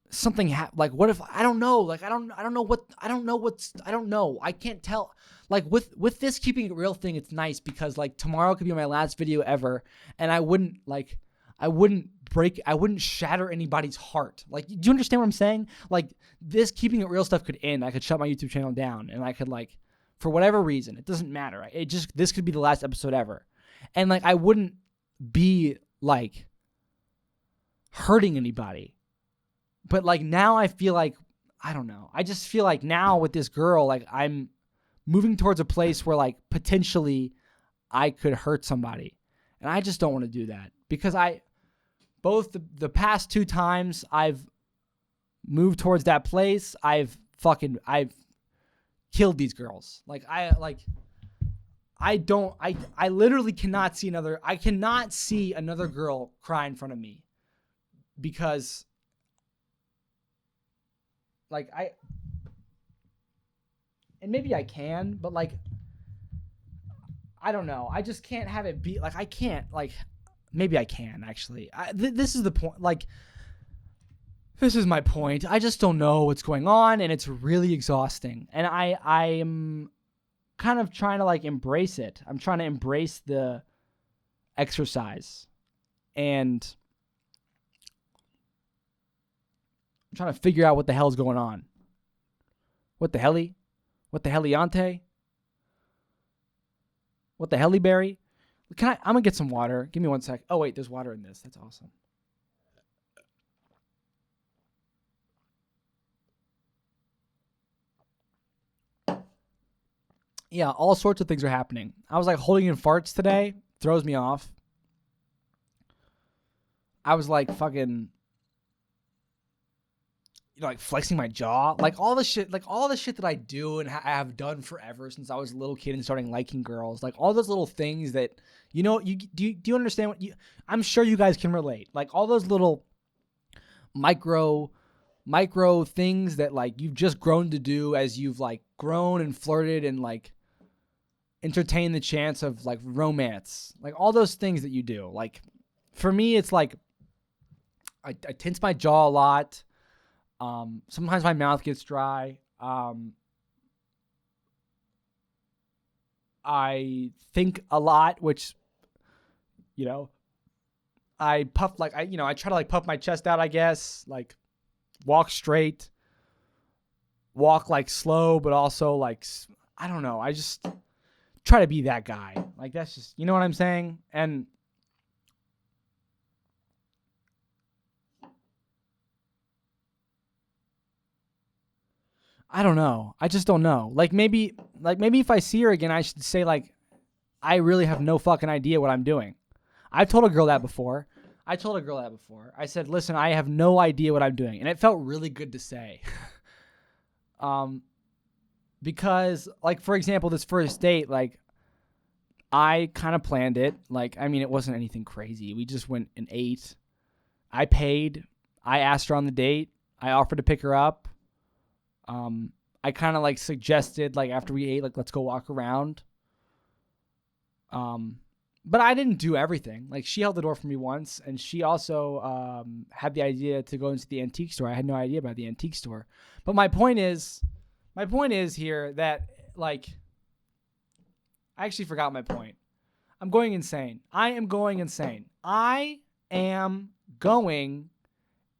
Speaker 1: something like, what if, I don't know. Like, I don't know. I can't tell. Like with this keeping it real thing, it's nice because like tomorrow could be my last video ever. And I wouldn't shatter anybody's heart. Like, do you understand what I'm saying? Like, this keeping it real stuff could end. I could shut my YouTube channel down and I could like, for whatever reason, it doesn't matter. This could be the last episode ever. And like, I wouldn't be like hurting anybody. But like now I feel like, I don't know. I just feel like now with this girl, like I'm moving towards a place where like potentially I could hurt somebody. And I just don't want to do that because both the past 2 times I've moved towards that place, I've killed these girls. Like I literally cannot see another girl cry in front of me because like and maybe I can, but like I don't know. I just can't have it be like I can't like. Maybe I can, actually. This is the point. Like, this is my point. I just don't know what's going on, and it's really exhausting. And I'm kind of trying to, like, embrace it. I'm trying to embrace the exercise. And I'm trying to figure out what the hell's going on. What the helly? What the helliante? What the hellyberry? I'm going to get some water. Give me 1 sec. Oh, wait, there's water in this. That's awesome. Yeah, all sorts of things are happening. I was like holding in farts today. Throws me off. I was like fucking, like flexing my jaw. Like all the shit that I do and I have done forever since I was a little kid and starting liking girls. Like all those little things that, do you understand I'm sure you guys can relate. Like all those little micro things that like you've just grown to do as you've like grown and flirted and like entertained the chance of like romance. Like all those things that you do. Like for me, it's like I tense my jaw a lot. Sometimes my mouth gets dry. I think a lot, which, I puff like, I try to like puff my chest out, I guess, like walk straight, walk like slow, but also like, I don't know. I just try to be that guy. Like, that's just, you know what I'm saying? And I don't know. I just don't know. Like maybe if I see her again, I should say like, I really have no fucking idea what I'm doing. I've told a girl that before. I said, listen, I have no idea what I'm doing. And it felt really good to say. Because like, for example, this first date, like I kind of planned it. Like, I mean, it wasn't anything crazy. We just went and ate. I paid. I asked her on the date. I offered to pick her up. I kind of like suggested, like after we ate, like let's go walk around. But I didn't do everything. Like she held the door for me once, and she also had the idea to go into the antique store. I had no idea about the antique store. But my point is here that like I actually forgot my point. I'm going insane. I am going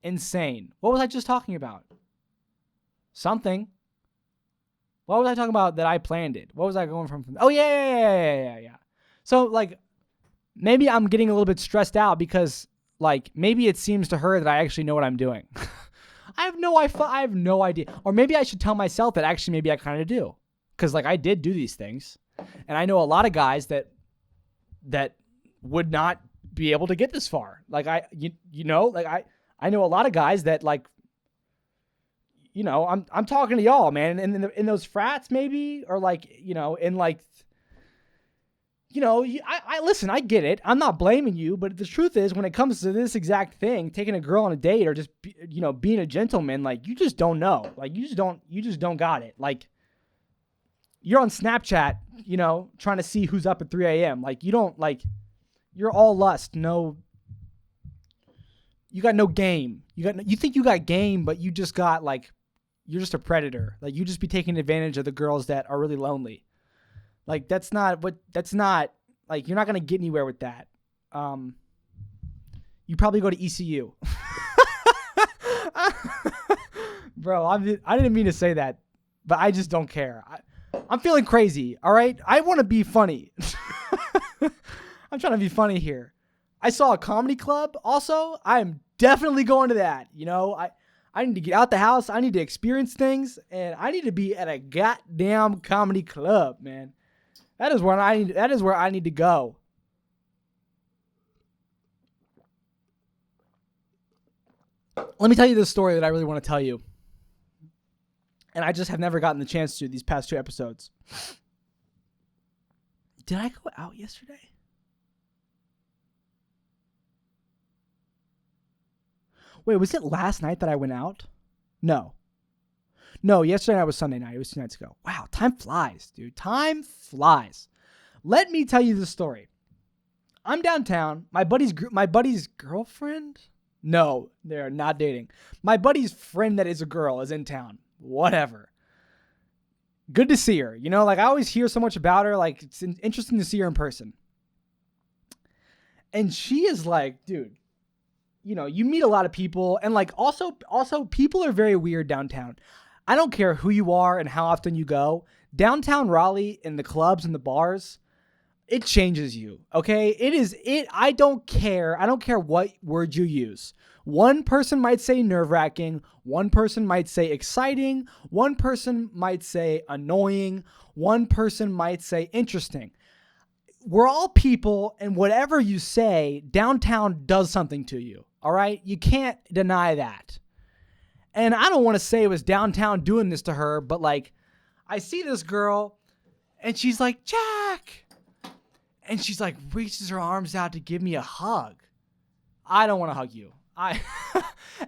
Speaker 1: insane. What was I just talking about? Something. What was I talking about that I planned it? What was I going from? Oh, yeah. So, like, maybe I'm getting a little bit stressed out because, like, maybe it seems to her that I actually know what I'm doing. I have no idea. Or maybe I should tell myself that actually maybe I kind of do. Because, like, I did do these things. And I know a lot of guys that would not be able to get this far. Like, I know a lot of guys that, like, you know, I'm talking to y'all, man, in those frats maybe, or like, you know, in like, you know, I listen, I get it. I'm not blaming you, but the truth is when it comes to this exact thing, taking a girl on a date or just, you know, being a gentleman, like you just don't know. Like you just don't got it. Like you're on Snapchat, you know, trying to see who's up at 3 a.m. Like you don't like, you're all lust. No, you got no game. You think you got game, but you just got like, you're just a predator. Like you just be taking advantage of the girls that are really lonely. Like that's not like you're not going to get anywhere with that. You probably go to ECU. Bro, I didn't mean to say that, but I just don't care. I'm feeling crazy. All right. I want to be funny. I'm trying to be funny here. I saw a comedy club. Also, I'm definitely going to that. You know, I need to get out the house. I need to experience things, and I need to be at a goddamn comedy club, man. That is where I need to go. Let me tell you this story that I really want to tell you, and I just have never gotten the chance to these past 2 episodes. Did I go out yesterday? Wait, was it last night that I went out? No, yesterday night was Sunday night. It was 2 nights ago. Wow, time flies, dude. Time flies. Let me tell you the story. I'm downtown. My buddy's girlfriend? No, they're not dating. My buddy's friend that is a girl is in town. Whatever. Good to see her. You know, like I always hear so much about her. Like it's interesting to see her in person. And she is like, dude, you know, you meet a lot of people, and like also people are very weird downtown. I don't care who you are and how often you go. Downtown Raleigh in the clubs and the bars, it changes you. Okay. I don't care. I don't care what word you use. One person might say nerve-wracking. One person might say exciting. One person might say annoying. One person might say interesting. We're all people, and whatever you say, downtown does something to you. All right? You can't deny that. And I don't want to say it was downtown doing this to her, but like, I see this girl, and she's like, Jack! And she's like, reaches her arms out to give me a hug. I don't want to hug you. And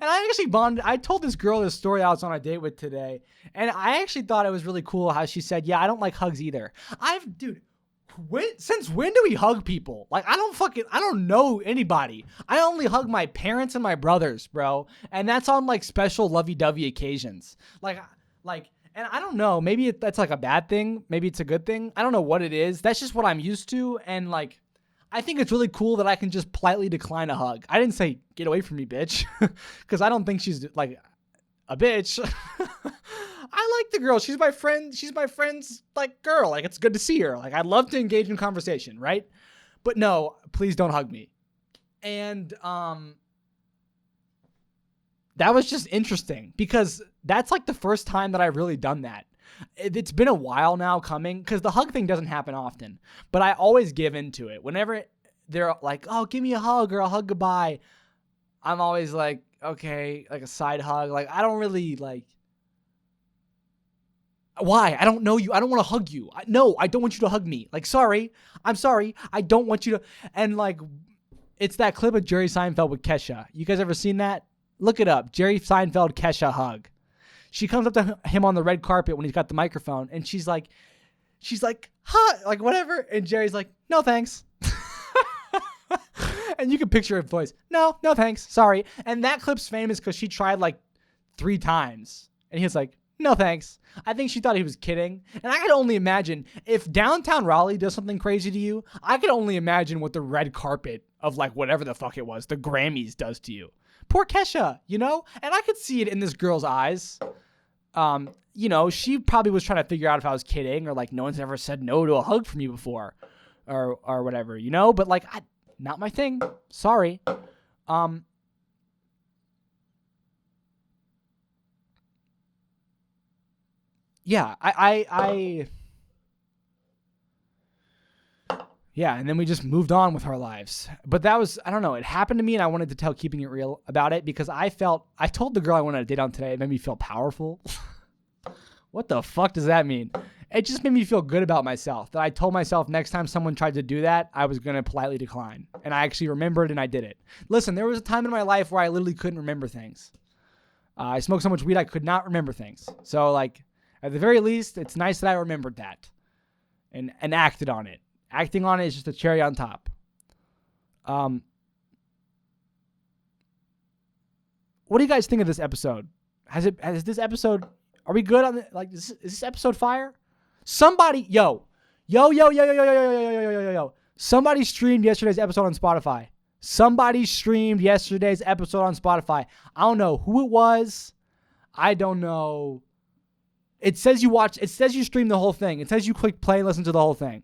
Speaker 1: I actually bonded. I told this girl this story I was on a date with today, and I actually thought it was really cool how she said, yeah, I don't like hugs either. Dude, since when do we hug people? Like, I don't know anybody. I only hug my parents and my brothers, bro. And that's on like special lovey-dovey occasions. Like, and I don't know, maybe that's like a bad thing. Maybe it's a good thing. I don't know what it is. That's just what I'm used to. And like, I think it's really cool that I can just politely decline a hug. I didn't say, get away from me, bitch. Cause I don't think she's like a bitch. I like the girl. She's my friend. She's my friend's like girl. Like, it's good to see her. Like, I'd love to engage in conversation, right? But no, please don't hug me. And that was just interesting because that's like the first time that I've really done that. It's been a while now coming because the hug thing doesn't happen often, but I always give into it. Whenever they're like, oh, give me a hug or a hug goodbye, I'm always like, okay, like a side hug. Like, I don't really like, why? I don't know you. I don't want to hug you. No, I don't want you to hug me. Like, sorry. I'm sorry. I don't want you to. And like, it's that clip of Jerry Seinfeld with Kesha. You guys ever seen that? Look it up. Jerry Seinfeld, Kesha hug. She comes up to him on the red carpet when he's got the microphone, and she's like, huh, like whatever. And Jerry's like, no thanks. And you can picture her voice. No thanks. Sorry. And that clip's famous because she tried like 3 times. And he was like, no thanks. I think she thought he was kidding. And I could only imagine if downtown Raleigh does something crazy to you, I could only imagine what the red carpet of like whatever the fuck it was, the Grammys does to you. Poor Kesha, you know? And I could see it in this girl's eyes. You know, she probably was trying to figure out if I was kidding or like no one's ever said no to a hug from you before or whatever, you know? But like, not my thing. Sorry. Yeah, yeah, and then we just moved on with our lives. But that was, I don't know, it happened to me and I wanted to tell Keeping It Real about it because I told the girl I wanted to date on today, it made me feel powerful. What the fuck does that mean? It just made me feel good about myself. That I told myself next time someone tried to do that, I was going to politely decline. And I actually remembered and I did it. Listen, there was a time in my life where I literally couldn't remember things. I smoked so much weed I could not remember things. So like, at the very least, it's nice that I remembered that and acted on it. Acting on it is just a cherry on top. What do you guys think of this episode? Has this episode, are we good on it? Like, is this episode fire? Somebody, yo. Somebody streamed yesterday's episode on Spotify. I don't know who it was. I don't know. It says you stream the whole thing. It says you click play and listen to the whole thing.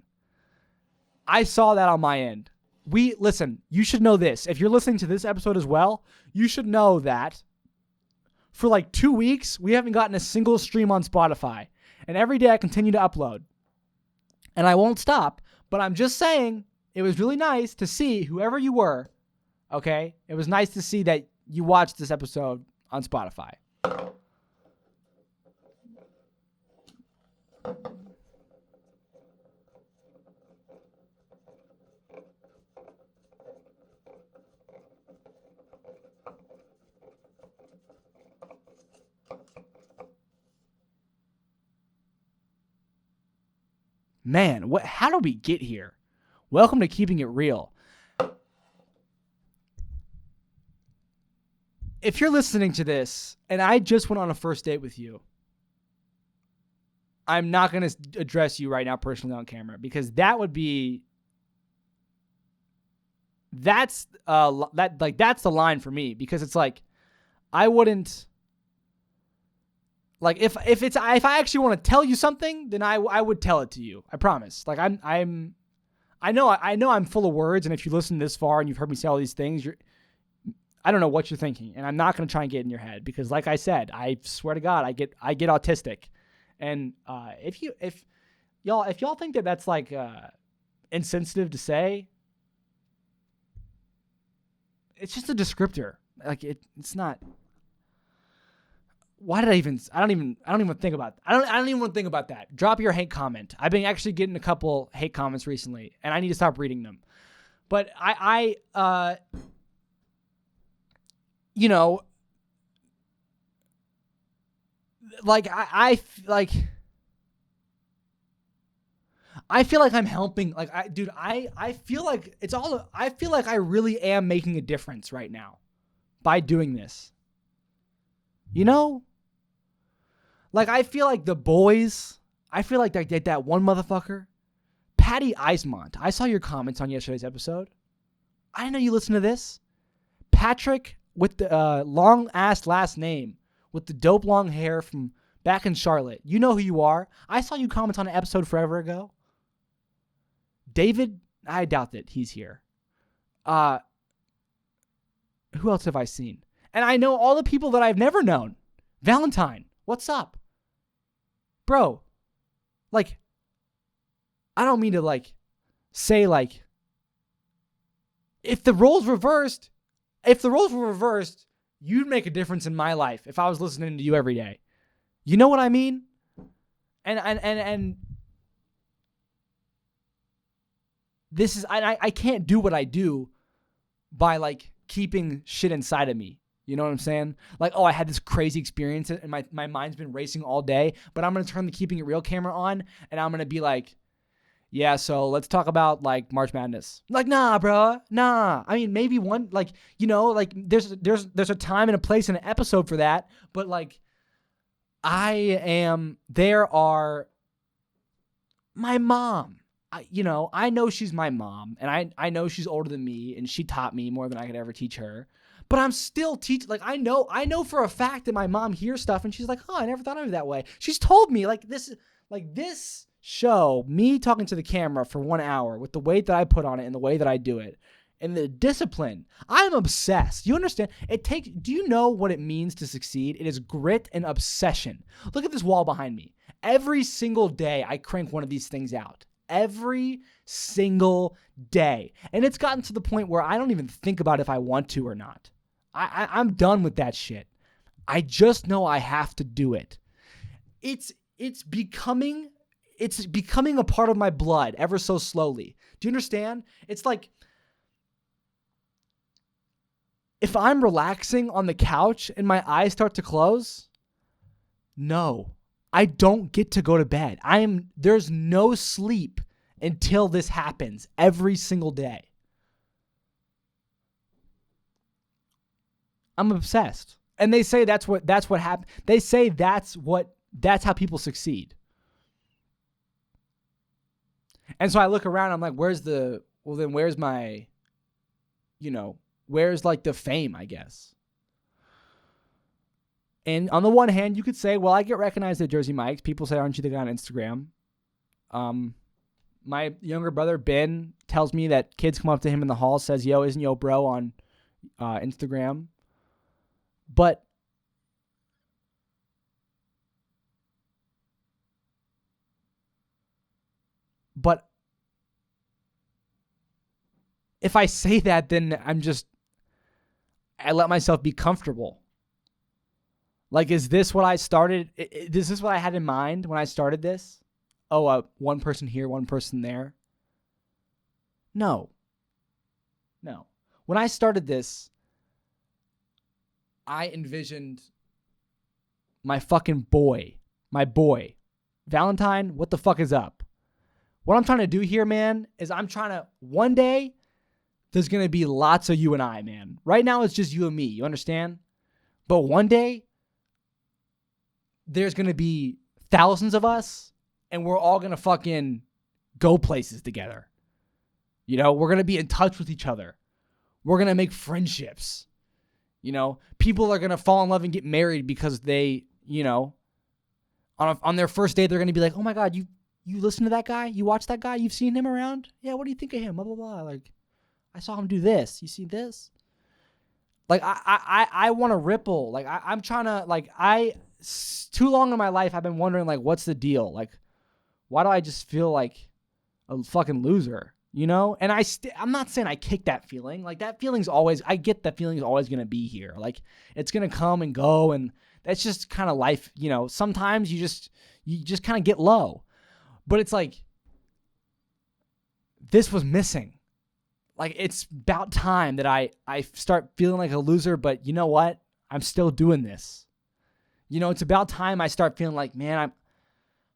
Speaker 1: I saw that on my end. Listen, you should know this. If you're listening to this episode as well, you should know that for like 2 weeks, we haven't gotten a single stream on Spotify. And every day I continue to upload. And I won't stop, but I'm just saying it was really nice to see whoever you were, okay? It was nice to see that you watched this episode on Spotify. Man, how did we get here? Welcome to Keeping It Real. If you're listening to this and I just went on a first date with you, I'm not going to address you right now personally on camera because that would be that's the line for me because it's like I wouldn't like if I actually want to tell you something, then I would tell it to you. I promise. Like I know I'm full of words, and if you listen this far and you've heard me say all these things, I don't know what you're thinking, and I'm not going to try and get in your head because, like I said, I swear to God, I get autistic, and if y'all think that that's like insensitive to say, it's just a descriptor. Like it's not. Why did I don't even think about that. I don't even want to think about that. Drop your hate comment. I've been actually getting a couple hate comments recently, and I need to stop reading them. But I you know, like I feel like I'm helping. Like I feel like I feel like I really am making a difference right now by doing this. You know? Like, I feel like the boys, I feel like that one motherfucker, Patty Eismont. I saw your comments on yesterday's episode. I didn't know you listened to this. Patrick with the long-ass last name with the dope long hair from back in Charlotte. You know who you are. I saw you comment on an episode forever ago. David, I doubt that he's here. Who else have I seen? And I know all the people that I've never known. Valentine, what's up? Bro, like, I don't mean to, like, say, like, if the roles were reversed, you'd make a difference in my life if I was listening to you every day. You know what I mean? And this is, I can't do what I do by, like, keeping shit inside of me. You know what I'm saying? Like, oh, I had this crazy experience and my mind's been racing all day, but I'm going to turn the Keeping It Real camera on and I'm going to be like, yeah, so let's talk about, like, March Madness. Like, nah, bro, nah. I mean, maybe one, like, you know, like, there's a time and a place and an episode for that, but, like, there are my mom. I know she's my mom, and I know she's older than me, and she taught me more than I could ever teach her. But I'm still teaching. Like, I know for a fact that my mom hears stuff, and she's like, "Oh, I never thought of it that way." She's told me, this show, me talking to the camera for 1 hour with the weight that I put on it and the way that I do it, and the discipline. I'm obsessed. You understand? Do you know what it means to succeed? It is grit and obsession. Look at this wall behind me. Every single day, I crank one of these things out. Every single day. And it's gotten to the point where I don't even think about if I want to or not. I'm done with that shit. I just know I have to do it. It's becoming a part of my blood ever so slowly. Do you understand? It's like, if I'm relaxing on the couch and my eyes start to close, no, I don't get to go to bed. There's no sleep until this happens every single day. I'm obsessed. And they say that's what happened. They say that's how people succeed. And so I look around, I'm like, where's my, where's, like, the fame, I guess? And on the one hand, you could say, well, I get recognized at Jersey Mike's. People say, aren't you the guy on Instagram? My younger brother, Ben, tells me that kids come up to him in the hall, says, yo, isn't yo bro on Instagram? But if I say that, then I let myself be comfortable. Like, is this what I started? Is this what I had in mind when I started this? Oh, one person here, one person there. No. When I started this, I envisioned my boy. Valentine, what the fuck is up? What I'm trying to do here, man, is one day, there's going to be lots of you and I, man. Right now, it's just you and me. You understand? But one day, there's going to be thousands of us, and we're all going to fucking go places together. We're going to be in touch with each other. We're going to make friendships. People are going to fall in love and get married because they, on their first date, they're going to be like, oh my God, you listen to that guy? You watch that guy? You've seen him around? Yeah, what do you think of him? Blah, blah, blah. Like, I saw him do this. You see this? Like, I want to ripple. Like, I'm trying to, too long in my life, I've been wondering, like, what's the deal? Like, why do I just feel like a fucking loser? And I'm not saying I kick that feeling. Like, that feeling's always, I get that feeling's always going to be here. Like, it's going to come and go, and that's just kind of life. Sometimes you just kind of get low. But it's like, this was missing. Like, it's about time that I start feeling like a loser, but you know what? I'm still doing this. It's about time I start feeling like, man,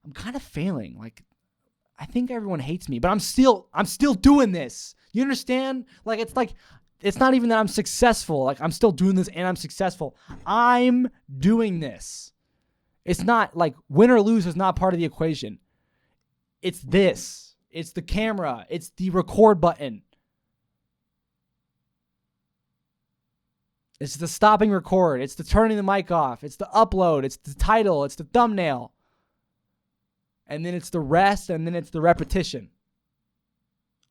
Speaker 1: I'm kind of failing. Like, I think everyone hates me, but I'm still doing this. You understand? Like, it's not even that I'm successful. Like, I'm still doing this and I'm successful. I'm doing this. It's not like win or lose is not part of the equation. It's this. It's the camera. It's the record button. It's the stopping record. It's the turning the mic off. It's the upload. It's the title. It's the thumbnail. And then it's the rest, and then it's the repetition.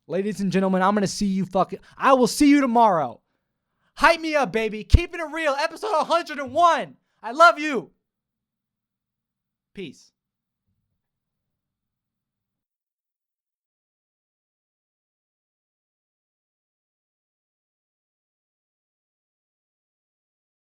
Speaker 1: Ladies and gentlemen, I'm going to see you I will see you tomorrow. Hype me up, baby. Keeping it real. Episode 101. I love you. Peace.